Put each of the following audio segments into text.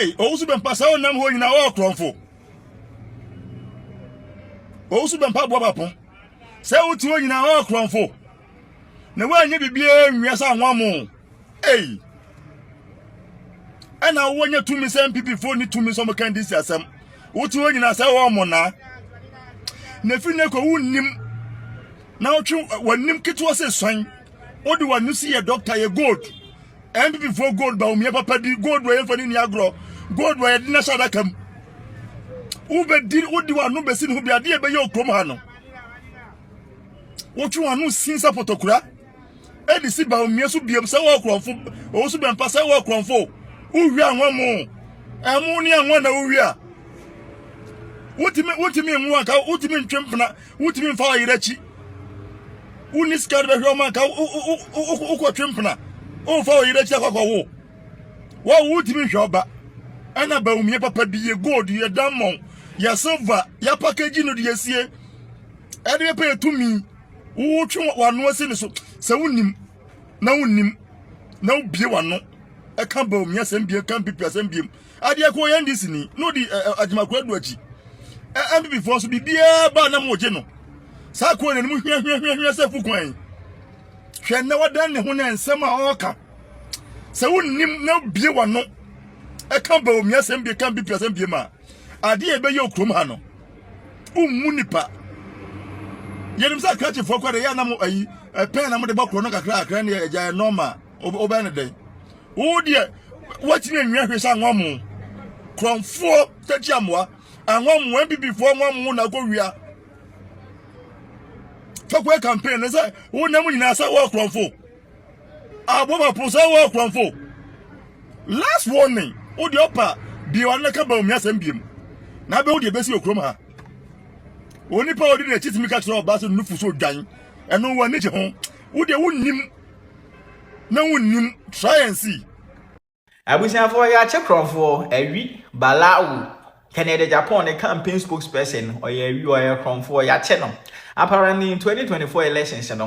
Hey, also been pass out nam ho nyina o kronfo. Also been pa boba pon. Say uti ho nyina o kronfo. Na wa nya bibia nwia sa anwa mo. Hey. Ana wo nya tumi say MPP fo ni tumi so mo kan dis asem. Uti ho nyina say wo mo na. Na fi ne ko wunnim. Na otwe wanim kitwa se swan. Odi wanu si ye doctor ye gold. MPP for gold ba umia papa di gold we fani ni agro. Gold we di na shada kam. Ube di odi wanu be sin hu bi ade e be ye okrom ha no. Otwe wanu sinsa potokura. Edi si ba umia so biem se wo okronfo. O so be mpa se wo okronfo. Uwi anwa mo. Emu ni anwa na uwi a. Wotimi nwa ka wotimi ntwempna, wotimi mfa yirachi. Uni skar be hwoma ka ukwo twempna. O fa yirachi akwa wo. Wa wotimi hwoba. Ana ba umie papa di ye gold ye diamond, ya silver, ya package no de sie. Ade pe tumi. Wo twe wano ase ne so. Se wonim na wonim na obie wano. E kan ba umie asem bie kan pipi asem biem. Ade ko ye ndisi ni. No di ajimakura do achi. MPP for so bibia ba na mo je no sa ko ne mu hwehwehwehwe se fukwan hwe na wadan ne ho na ensem a oka se wonnim na bie wano e kan ba omi asem bie kan bi asem bie ma ade e be ye okrom ha no ummu nipa yenim sa krachi for kwade ya na mo ayi pen na mo de bakro no kakra ne eja normal oba ne den wo de wati ne nwehwe sa nwamu kromfo tachi amoa anwam wen before nwam na go wia tokwe campaign say wo nam nyina say wo kronfo aboba pro say wo kronfo last warning wo de opa bi wan na ka ba omi asem biem na be wo de besi okrom ha oni pa wo de chitimi ka tro ba so nufu so dwan eno wa ne je ho wo de wonnim na wonnim try and see abusia for ya che kronfo awi balawu Canada Japan the campaign spokesperson or ya for ya channel. Apparently in 2024 elections, and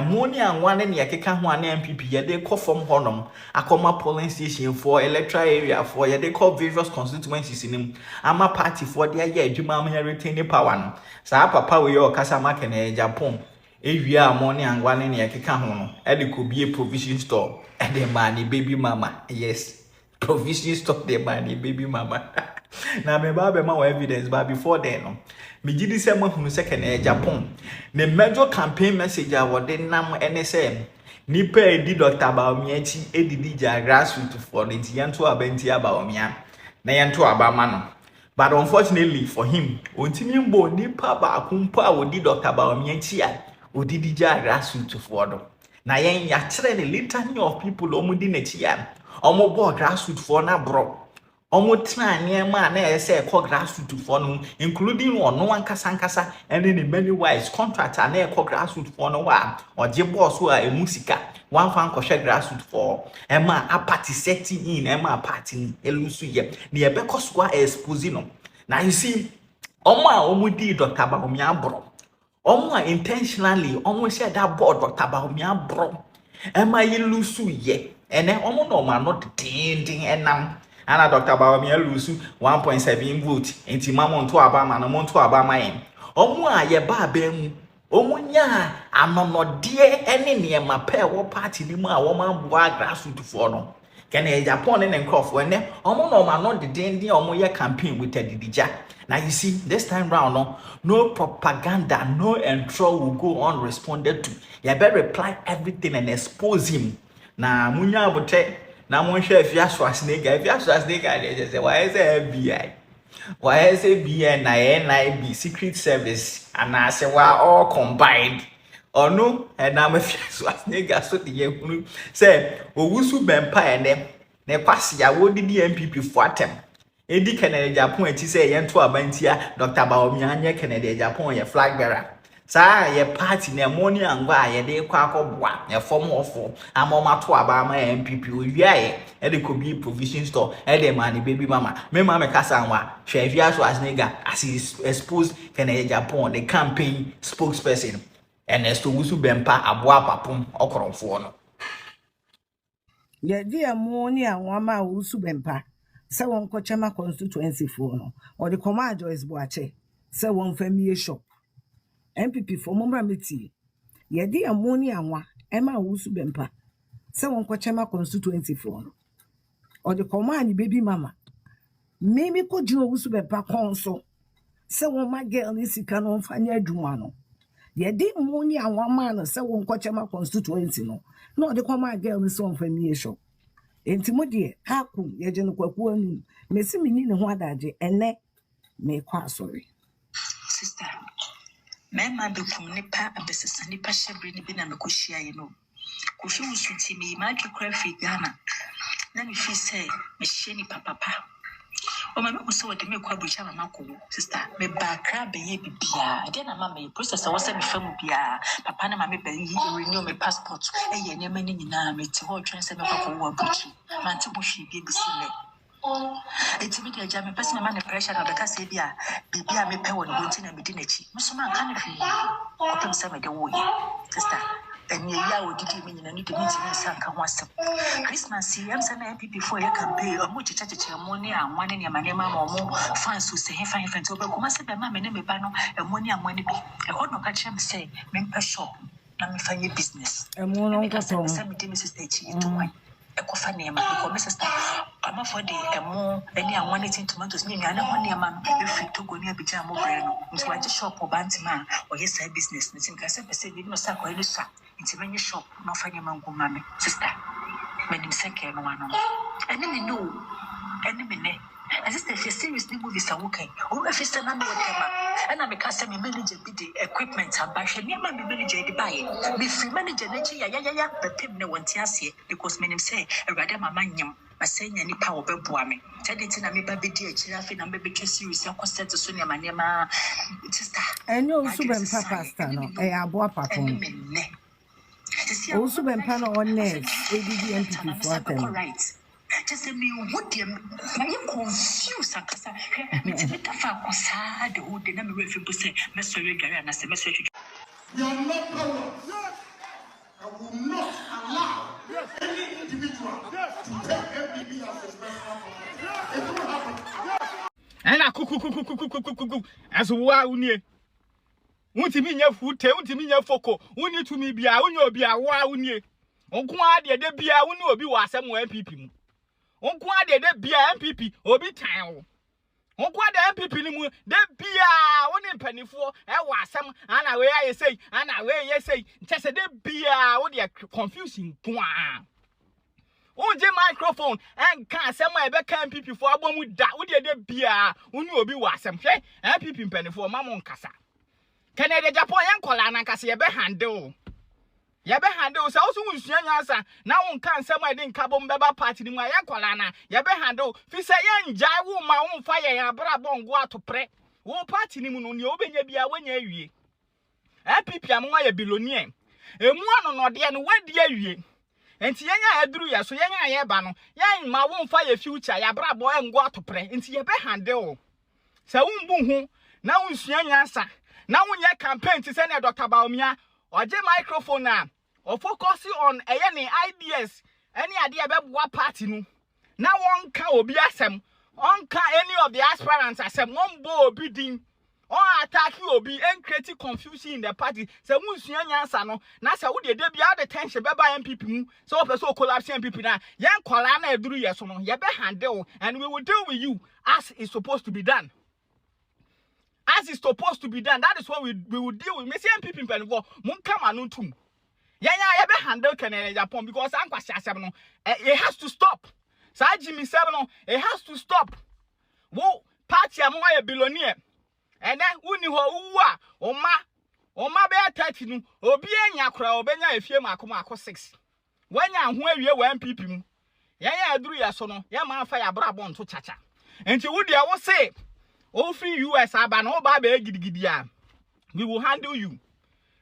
money and one in Yakeka one MPP, ya they call from Honum, a comma polling station for electoral area for ya they call various constituencies in him. I'm a party for their year, Jumam retaining power. Sa papa we your Casama Canada Japan. If you are money and one in Yakeka Hono, and it could be a provision store, and the money baby mama. Yes, provision store, the money baby mama. Na me ba be ma evidence but before then no me gidi se mo hunu second Agyapong the major campaign message a wode nam NSM nipa edi Dr. Baomiachi edidi ja grassroots for the yanto abenti abaomia na yanto abama no but unfortunately for him ontimi mbo nipa ba akumpa odi Dr. Baomiachi a odidi ja grassroots for do na yen ya kire the litany of people omudi na chi ya omo bo grassroots for na bro Omutra niema na ese grassroots for no, including one no one kasankasa and in many ways contractor na grassroots for no wa or je boss wa e musika one fan koshe grassroots for ema a party setting in ema party elusu ye na ebe koswa expose no na you see omudi Dr. Baomia bro intentionally say that board Dr. Baomia bro ema elusu ye ene no ma not ding enam Ana Dr. Baomia lusu 1.7 vote enti mamonto abama na monto abama yen omu a ye ba bemu omunya anonode ene ne ma pe wo party ni mu a wo ma boa grassroots for no kene Japan ne nkofo ene omu no ma no de omu ye campaign with Adidija. Now you see this time round no propaganda no intro will go unresponded to. You better reply everything and expose him na munya abote na mon chef ya Schwarzenegger they just say why is FBI na NIB secret service and I say we are all combined or no and I'm a Schwarzenegger so the hunu say owusu bempa ene ne kwase ya wo di MPP for atem edi Canada Japan enti say yento abantia Dr. Baomia anye Canada Japan ye flag bearer sa ye party na money angwa ye de kwa akobwa ye form of amoma to abama MPP owia ye e de kobi provision store e de man baby mama me mama kasa anwa hwe via so as nigga as expose Canada Japan the campaign spokesperson Ernesto Wusu Bempa aboa papum okoromfo no ye de money anwa ma Wusu Bempa se won kochema constituency for no or the command Joyce Boache se won family shop MPP for momra meti ye di amoni anwa ema wusu bempa se won kochema constituency for no or the command baby mama maybe ko jino wusu bempa konso se won ma girl ni sika no fanya adwuma no ye di amoni anwa ma no se won kochema constituency no no the command girl ni so family shop enti de hakum ye je no kwaku anu mesi mini ne ho adaje ene me kwa sorry sister mema be kum nipa abesesa nipa hyebre ni bi na me kohia ye no kohwe usunti me ma twekra fi Ghana na me fi say me hye ni papa o ma me ko so de me kwa bucha mama ko sister me ba kra be ye bibia de na mama ye process wo se me famu bia papa na mama be yi renew me passport ye ne mani nyina me ti ho twen se me ko wo abuchi man ti bo hwe bi bisile eti me de jam me person man pressure na beka se bia bibia me pe wo no nti na me di na chi me so man kan fi ko pem se me de wo ye sister and ya didi me nyina ni de me ti nsa nka ho asem Christmas yam se na MPP for your campaign o mo chichachiche mo ni anwane ne amanema ma mo fans so se hefa hefa nti obekoma se be ma me ne me ba no mo ni anwane bi e ho no ka chem se me mpa shop na me fanye business mo no nka so se me de me sister chi to wan e ko fa ne ma ko me sister ama for de mo ani anwane tin tomatoes ni nua na ho ne ma no e fi to go ni abija mo bre no nti wa je shop o bantima o ye side business nti nka se be se bi no sa ko ni sa nti menye shop no fanye mangu mame sister menim seke no ano ene no ene me ne sister she seriously movies are working o if sister na me wetema ena me ka se me manager bi de equipment abahwe ne ma me manager de baye me free manager na chi ya bepem ne wonte ase because menim say awrade mama nyem asenya ni pa obeboa me tedi tina me ba bedi akira afi na me betwe series akoset so ne manema sister enyo super pastor no e abo papa ene me ne also when panel on next ADD MPP for them. Right. Just me what them I am confused akasa. Me tita fa kosa de ho de na me refi bo say me sorry gari and say me sorry. You are not power. I will not allow any individual to take MPP as his personal property. It will happen. And I cook as wa unie. Untimi nya fute, untimi nya foko, uni to me bia, uni obi a wa unie. Onko ade de bia, uni obi wa asem MPP mu. Onko ade de bia MPP obi tan wo. Onko ade MPP ni mu de bia, uni mpanifo e wa asem ana we aye sei, ana we ye sei. Nche de bia, wo de confusing kwa. Onje microphone en ka asem e be ka MPP fo abomu da, wo de bia, uni obi wa asem. Hwe MPP mpanifo ma mo nkasa. Canada Agyapong yan kola na kase ye be handle. Ye be handle so so unsua nyansa na won kan nsem ade nka bom beba party ni mu yan kola na ye be handle fi se ye njai wo ma won fa ye abra bongo atopre. Wo party ni mu no ne obenya bia wanya awie. APP amwa ye billionaire. Emu ano no de no wadi awie. Enti yenya aduru ya so yenya ye ba no yan ma won fa ye future ya abra bongo atopre. Enti ye be handle. Se won bu hu na unsua nyansa na wonye campaign ti se na Dr. Baumia oje microphone na o focus on any ideas any idea beboa party nu na won ka obi asem on ka any of the aspirants asem won bo obi din on attack obi and create confusion in the party se munsua nyansa no na se wo de bia the tension beba MPP mu so o person collapse MPP na yan kola na eduru yeso no ye be handle and we will deal with you as is supposed to be done. As it's supposed to be done, that is what we will deal with. Mr. MPP in Penny Mun come and tum. Yeah, be handle Canada Agyapong because it has to stop. So Jimmy 7, it has to stop. Wo party am a billionaire. And then uni ho oma be 30 no obi anya kra obenya efie makoma 6. When ya ho awie wa MPP mu. Yeah, aduru ya so no, ya ma fa ya bra bon to chacha. Enti wo dia wo say all free US aba no ba be gidigidi we will handle you.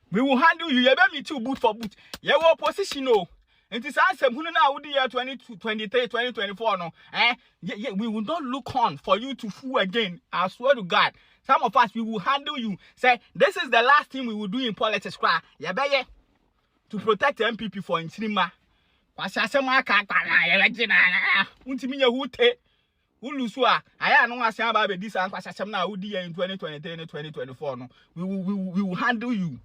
We will handle you. You be me too boot for boot. You were opposition no. It is Asem who now would year 2023, 2024 no. We will not look on for you to fool again. I swear to God. Some of us we will handle you. Say this is the last thing we will do in politics. You be to protect the MPP for intrima. Wasasema ka untimi ye hute. ulusu a aya no ase aba be dis an kwasasem na udi in 2023 and 2024 no we will handle you